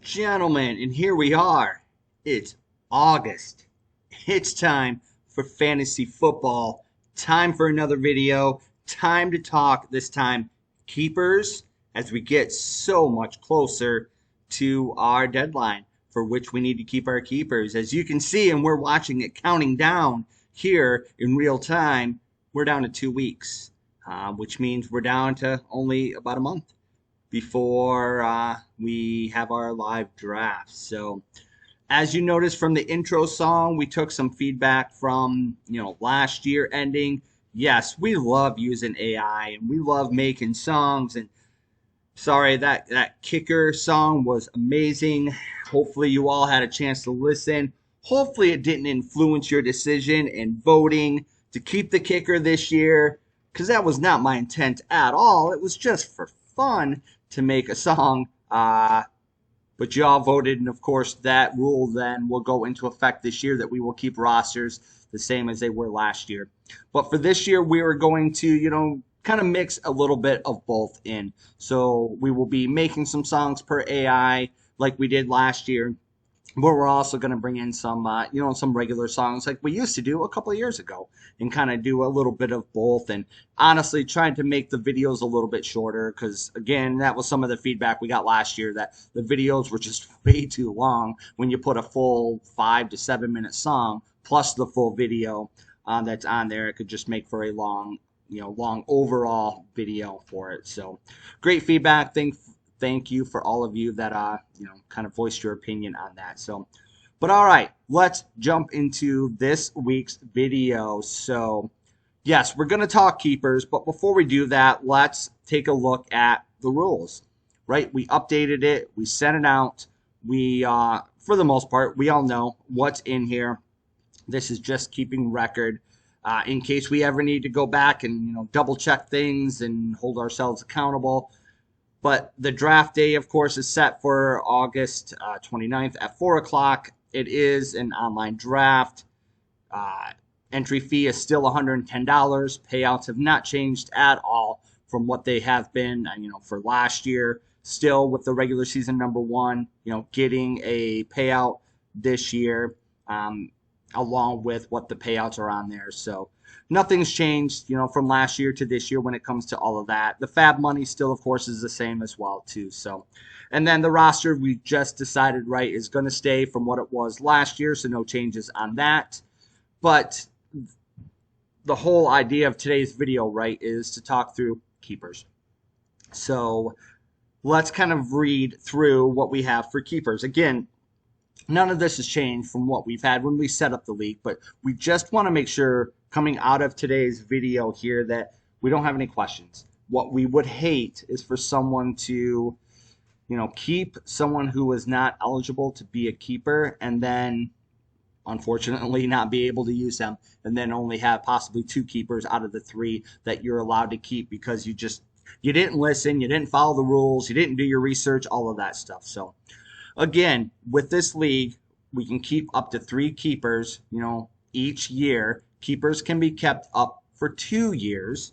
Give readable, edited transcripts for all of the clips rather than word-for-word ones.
Gentlemen, and here we are. It's August. It's time for fantasy football. Time for another video. Time to talk, this time, keepers, as we get so much closer to our deadline for which we need to keep our keepers. As you can see, and we're watching it counting down here in real time, we're down to 2 weeks, which means we're down to only about a month before we have our live draft. So, as you noticed from the intro song, we took some feedback from last year ending. Yes, we love using AI and we love making songs. And sorry, that kicker song was amazing. Hopefully, you all had a chance to listen. Hopefully, it didn't influence your decision in voting to keep the kicker this year, because that was not my intent at all. It was just for fun to make a song, but y'all voted, and of course that rule then will go into effect this year, that we will keep rosters the same as they were last year. But for this year, we are going to kind of mix a little bit of both in. So we will be making some songs per AI like we did last year, but we're also going to bring in some some regular songs like we used to do a couple of years ago, and kind of do a little bit of both. And honestly, trying to make the videos a little bit shorter, because again, that was some of the feedback we got last year, that the videos were just way too long when you put a full 5 to 7 minute song plus the full video that's on there. It could just make for a long overall video for it. So great feedback. Thank you for all of you that kind of voiced your opinion on that. So, but all right, let's jump into this week's video. So, yes, we're going to talk keepers, but before we do that, let's take a look at the rules. Right? We updated it, we sent it out. We for the most part, we all know what's in here. This is just keeping record in case we ever need to go back and double check things and hold ourselves accountable. But the draft day, of course, is set for August 29th at 4 o'clock. It is an online draft. Entry fee is still $110. Payouts have not changed at all from what they have been, for last year. Still with the regular season number one, getting a payout this year, along with what the payouts are on there. So nothing's changed, from last year to this year when it comes to all of that. The fab money still, of course, is the same as well, too. So, and then the roster we just decided, right, is going to stay from what it was last year, so no changes on that. But the whole idea of today's video, right, is to talk through keepers. So let's kind of read through what we have for keepers. Again, none of this has changed from what we've had when we set up the league, but we just want to make sure coming out of today's video here that we don't have any questions. What we would hate is for someone to, keep someone who is not eligible to be a keeper and then unfortunately not be able to use them, and then only have possibly 2 keepers out of the 3 that you're allowed to keep because you didn't listen, you didn't follow the rules, you didn't do your research, all of that stuff. So again, with this league, we can keep up to 3 keepers, each year. Keepers can be kept up for 2 years.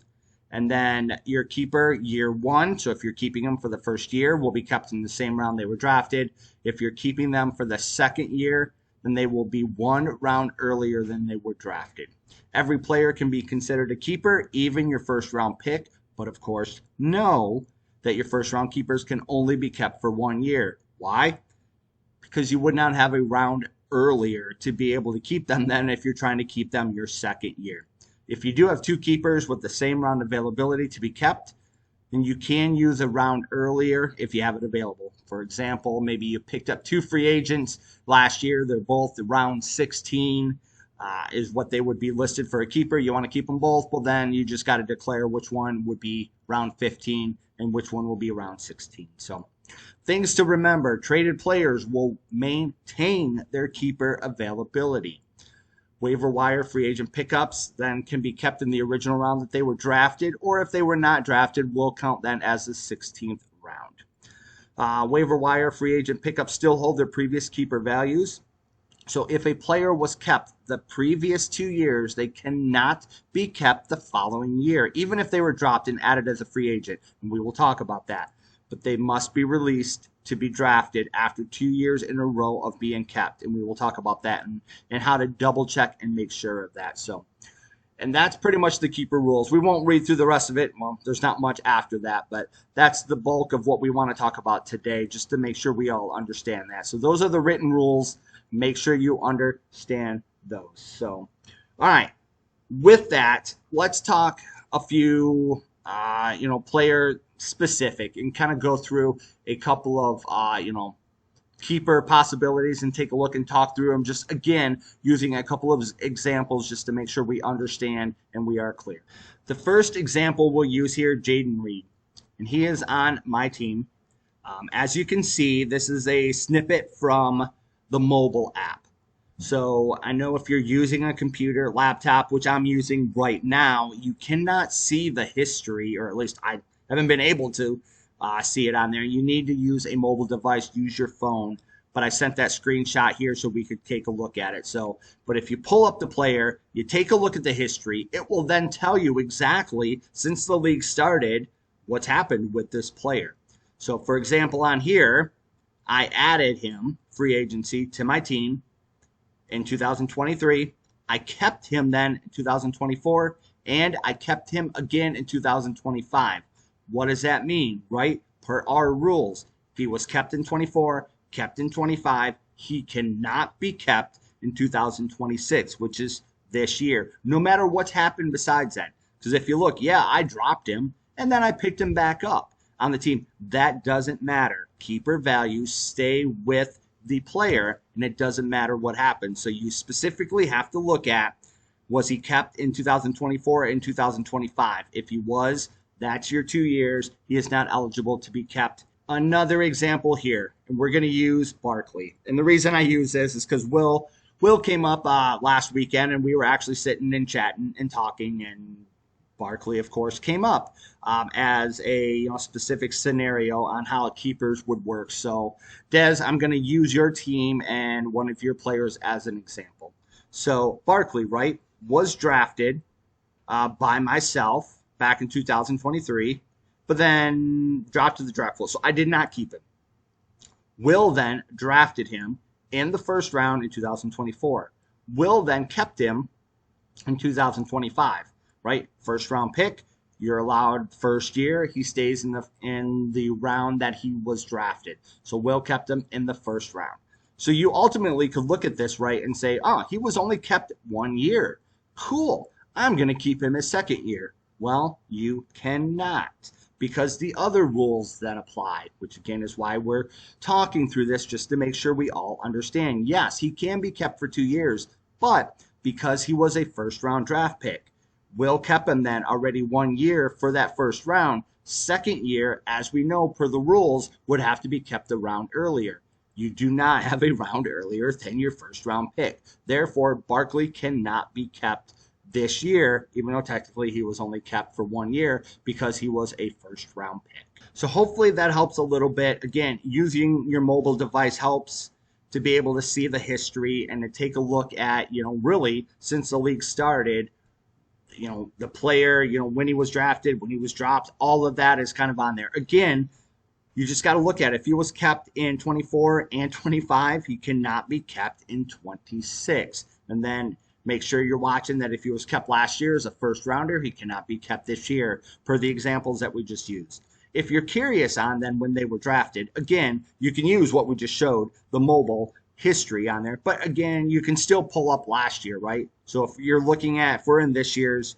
And then your keeper year 1, so if you're keeping them for the first year, will be kept in the same round they were drafted. If you're keeping them for the second year, then they will be 1 round earlier than they were drafted. Every player can be considered a keeper, even your first round pick. But of course, know that your first round keepers can only be kept for 1 year. Why? Because you would not have a round earlier to be able to keep them then if you're trying to keep them your second year. If you do have 2 keepers with the same round availability to be kept, then you can use a round earlier if you have it available. For example, maybe you picked up 2 free agents last year. They're both round 16 is what they would be listed for a keeper. You want to keep them both? Well, then you just got to declare which one would be round 15 and which one will be round 16. So things to remember: traded players will maintain their keeper availability. Waiver wire free agent pickups then can be kept in the original round that they were drafted, or if they were not drafted, will count then as the 16th round. Waiver wire free agent pickups still hold their previous keeper values. So if a player was kept the previous 2 years, they cannot be kept the following year, even if they were dropped and added as a free agent. And we will talk about that. but they must be released to be drafted after 2 years in a row of being kept. And we will talk about that and how to double check and make sure of that. So, and that's pretty much the keeper rules. We won't read through the rest of it. Well, there's not much after that, but that's the bulk of what we want to talk about today, just to make sure we all understand that. So those are the written rules. Make sure you understand those. So, all right. With that, let's talk a few, player specific and kind of go through a couple of, keeper possibilities and take a look and talk through them, just again using a couple of examples just to make sure we understand and we are clear. The first example we'll use here, Jaden Reed, and he is on my team. As you can see, this is a snippet from the mobile app. So I know if you're using a computer, laptop, which I'm using right now, you cannot see the history, or at least I haven't been able to see it on there. You need to use a mobile device, use your phone. But I sent that screenshot here so we could take a look at it. So, but if you pull up the player, you take a look at the history, it will then tell you exactly, since the league started, what's happened with this player. So for example, on here, I added him, free agency, to my team in 2023. I kept him then in 2024, and I kept him again in 2025. What does that mean, right? Per our rules, if he was kept in 24, kept in 25, he cannot be kept in 2026, which is this year, no matter what's happened besides that. Because if you look, yeah, I dropped him, and then I picked him back up on the team. That doesn't matter. Keeper values stay with the player, and it doesn't matter what happens. So you specifically have to look at, was he kept in 2024 or in 2025? If he was, that's your 2 years. He is not eligible to be kept. Another example here, and we're going to use Barkley. And the reason I use this is because Will came up last weekend, and we were actually sitting and chatting and talking, and Barkley, of course, came up as a specific scenario on how keepers would work. So, Des, I'm going to use your team and one of your players as an example. So, Barkley, right, was drafted by myself back in 2023, but then dropped to the draft floor. So I did not keep him. Will then drafted him in the first round in 2024. Will then kept him in 2025, right? First round pick. You're allowed first year. He stays in the round that he was drafted. So Will kept him in the first round. So you ultimately could look at this, right, and say, oh, he was only kept 1 year. Cool. I'm going to keep him his second year. Well, you cannot, because the other rules that apply, which again is why we're talking through this, just to make sure we all understand. Yes, he can be kept for 2 years, but because he was a first round draft pick, Will kept him then already 1 year for that first round. Second year, as we know per the rules, would have to be kept a round earlier. You do not have a round earlier than your first round pick. Therefore, Barkley cannot be kept this year, even though technically he was only kept for 1 year because he was a first round pick. So hopefully that helps a little bit. Again, using your mobile device helps to be able to see the history and to take a look at, really since the league started, the player, when he was drafted, when he was dropped, all of that is kind of on there. Again, you just got to look at it. If he was kept in 24 and 25, he cannot be kept in 26. And then make sure you're watching that if he was kept last year as a first rounder, he cannot be kept this year per the examples that we just used. If you're curious on then when they were drafted, again, you can use what we just showed, the mobile history on there. But again, you can still pull up last year, right? So if you're looking at, if we're in this year's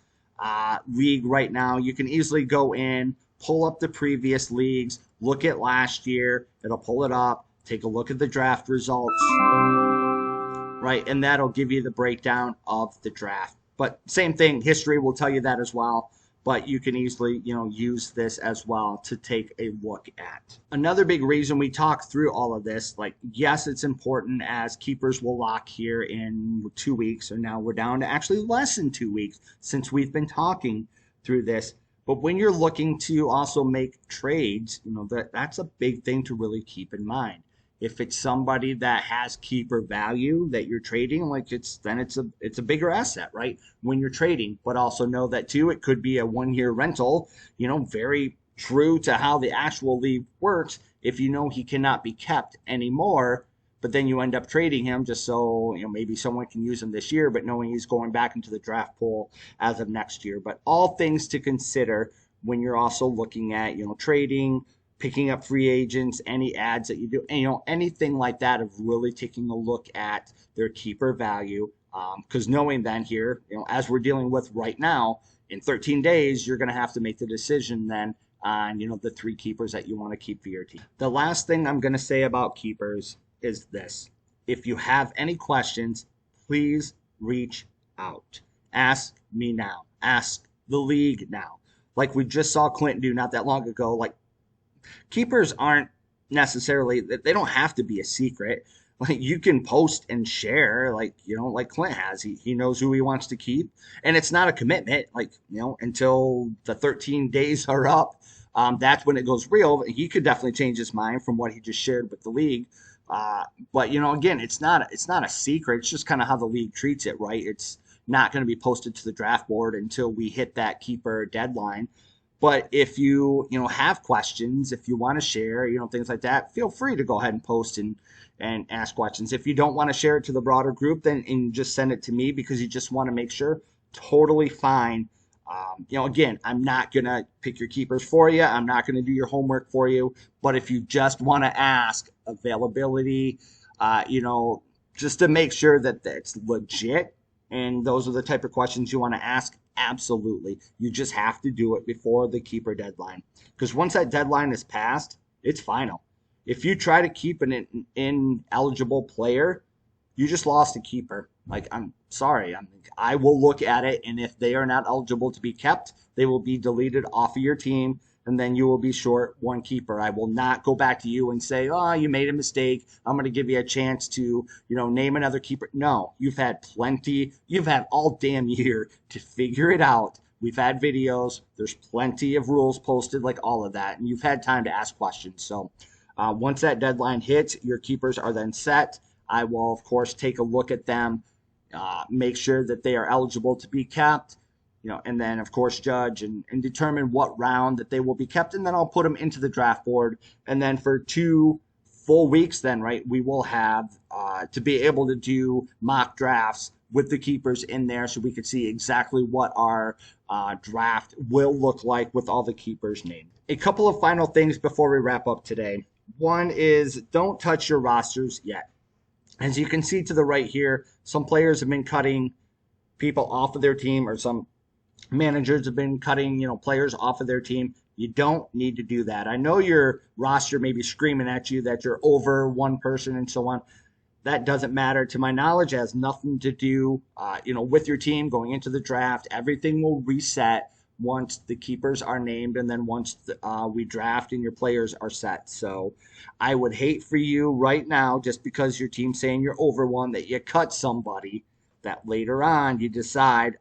league right now, you can easily go in, pull up the previous leagues, look at last year, it'll pull it up, take a look at the draft results, right? And that'll give you the breakdown of the draft. But same thing, history will tell you that as well. But you can easily, use this as well to take a look at. Another big reason we talk through all of this, yes, it's important as keepers will lock here in 2 weeks, or now we're down to actually less than 2 weeks since we've been talking through this. But when you're looking to also make trades, that's a big thing to really keep in mind. If it's somebody that has keeper value that you're trading, it's a bigger asset, right? When you're trading, but also know that too, it could be a 1 year rental, very true to how the actual league works, if you know he cannot be kept anymore, but then you end up trading him just so maybe someone can use him this year, but knowing he's going back into the draft pool as of next year. But all things to consider when you're also looking at trading, picking up free agents, any ads that you do, and, anything like that, of really taking a look at their keeper value. Because knowing then here, as we're dealing with right now, in 13 days, you're going to have to make the decision then on, the three keepers that you want to keep for your team. The last thing I'm going to say about keepers is this. If you have any questions, please reach out. Ask me now. Ask the league now. Like we just saw Clinton do not that long ago. Like, keepers aren't necessarily, they don't have to be a secret. Like, you can post and share, like Clint has. He knows who he wants to keep, and it's not a commitment. Like, until the 13 days are up, that's when it goes real. He could definitely change his mind from what he just shared with the league. But again, it's not a secret. It's just kind of how the league treats it, right? It's not going to be posted to the draft board until we hit that keeper deadline. But if you have questions, if you want to share, things like that, feel free to go ahead and post and ask questions. If you don't want to share it to the broader group, then and just send it to me because you just want to make sure. Totally fine. Again, I'm not gonna pick your keepers for you. I'm not gonna do your homework for you. But if you just want to ask availability, just to make sure that it's legit, and those are the type of questions you want to ask, absolutely. You just have to do it before the keeper deadline. Because once that deadline is passed, it's final. If you try to keep an ineligible player, you just lost a keeper. Like, I'm sorry. I will look at it, and if they are not eligible to be kept, they will be deleted off of your team, and then you will be short one keeper. I will not go back to you and say, oh, you made a mistake. I'm going to give you a chance to, name another keeper. No, you've had plenty. You've had all damn year to figure it out. We've had videos. There's plenty of rules posted, like all of that, and you've had time to ask questions. So once that deadline hits, your keepers are then set. I will, of course, take a look at them, make sure that they are eligible to be kept, and then, of course, judge and determine what round that they will be kept, and then I'll put them into the draft board. And then for 2 full weeks then, right, we will have to be able to do mock drafts with the keepers in there so we can see exactly what our draft will look like with all the keepers named. A couple of final things before we wrap up today. One is, don't touch your rosters yet. As you can see to the right here, some players have been cutting people off of their team, or some managers have been cutting, players off of their team. You don't need to do that. I know your roster may be screaming at you that you're over one person and so on. That doesn't matter. To my knowledge, it has nothing to do, with your team going into the draft. Everything will reset once the keepers are named, and then once we draft and your players are set. So I would hate for you right now, just because your team's saying you're over one, that you cut somebody that later on you decide,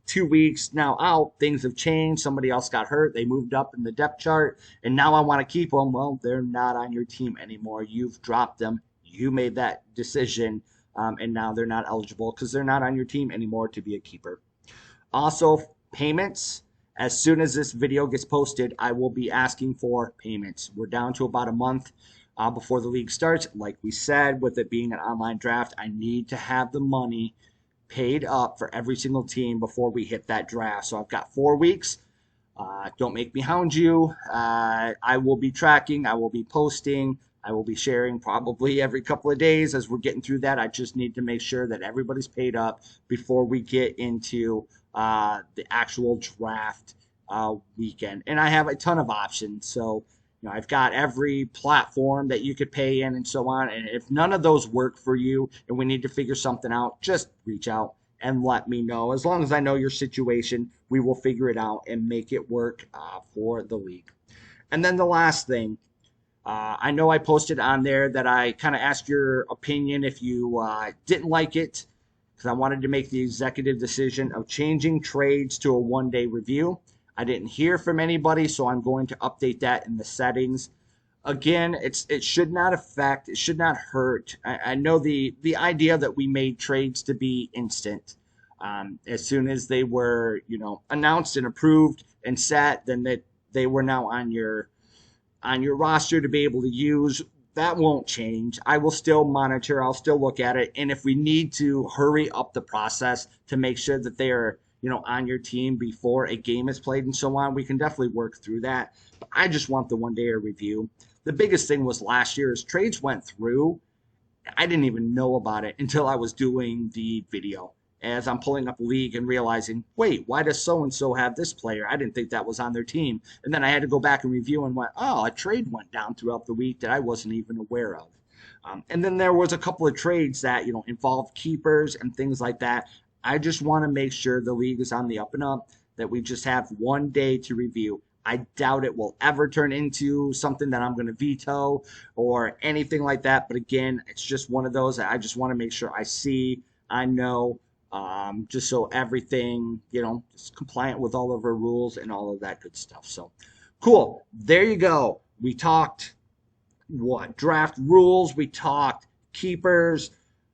2 weeks now out, things have changed, somebody else got hurt, they moved up in the depth chart, and now I want to keep them. Well, they're not on your team anymore. You've dropped them. You made that decision, and now they're not eligible because they're not on your team anymore to be a keeper. Also, payments. As soon as this video gets posted, I will be asking for payments. We're down to about a month before the league starts. Like we said, with it being an online draft, I need to have the money paid up for every single team before we hit that draft. So I've got 4 weeks. Don't make me hound you. I will be tracking. I will be posting. I will be sharing probably every couple of days as we're getting through that. I just need to make sure that everybody's paid up before we get into the actual draft weekend. And I have a ton of options. So, I've got every platform that you could pay in and so on. And if none of those work for you and we need to figure something out, just reach out and let me know. As long as I know your situation, we will figure it out and make it work for the league. And then the last thing, I know I posted on there that I kind of asked your opinion if you didn't like it, because I wanted to make the executive decision of changing trades to a 1-day review. I didn't hear from anybody, so I'm going to update that in the settings. Again, it should not affect, it should not hurt. I know the idea that we made trades to be instant. As soon as they were, announced and approved and set, then that they were now on your roster to be able to use. That won't change. I will still monitor. I'll still look at it. And if we need to hurry up the process to make sure that they are, on your team before a game is played and so on, we can definitely work through that. But I just want the 1 day review. The biggest thing was last year as trades went through, I didn't even know about it until I was doing the video. As I'm pulling up a league and realizing, wait, why does so-and-so have this player? I didn't think that was on their team. And then I had to go back and review and went, oh, a trade went down throughout the week that I wasn't even aware of. And then there was a couple of trades that, involved keepers and things like that. I just want to make sure the league is on the up and up, that we just have 1 day to review. I doubt it will ever turn into something that I'm going to veto or anything like that. But again, it's just one of those that I just want to make sure I see, I know, just so everything, is compliant with all of our rules and all of that good stuff. So cool. There you go. We talked draft rules. We talked keepers.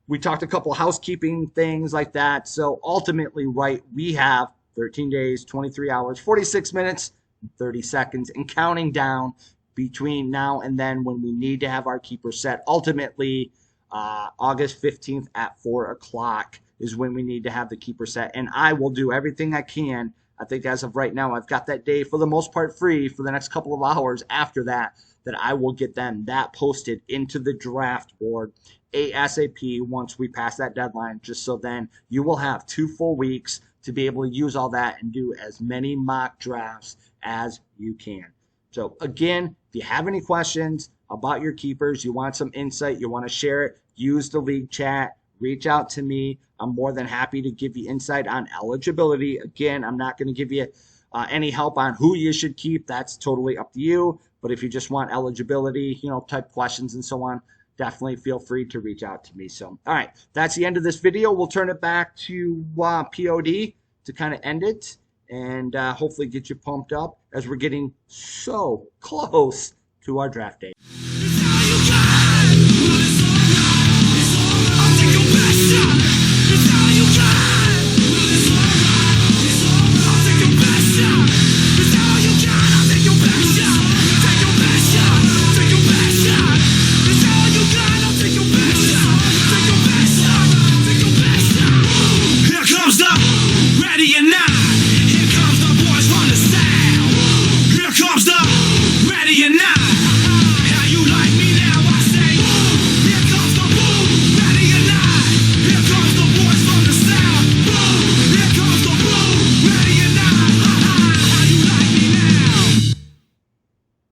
We talked a couple of housekeeping things like that. So ultimately, right, we have 13 days, 23 hours, 46 minutes, 30 seconds, and counting down between now and then when we need to have our keeper set. Ultimately, August 15th at 4 o'clock is when we need to have the keeper set. And I will do everything I can. I think as of right now, I've got that day for the most part free for the next couple of hours after that I will get that posted into the draft board ASAP once we pass that deadline, just so then you will have 2 full weeks to be able to use all that and do as many mock drafts as you can. So again, if you have any questions about your keepers, you want some insight, you want to share it, use the league chat, reach out to me. I'm more than happy to give you insight on eligibility. Again, I'm not going to give you any help on who you should keep. That's totally up to you. But if you just want eligibility, type questions and so on, definitely feel free to reach out to me. So, all right, that's the end of this video. We'll turn it back to POD to kind of end it and hopefully get you pumped up as we're getting so close to our draft day.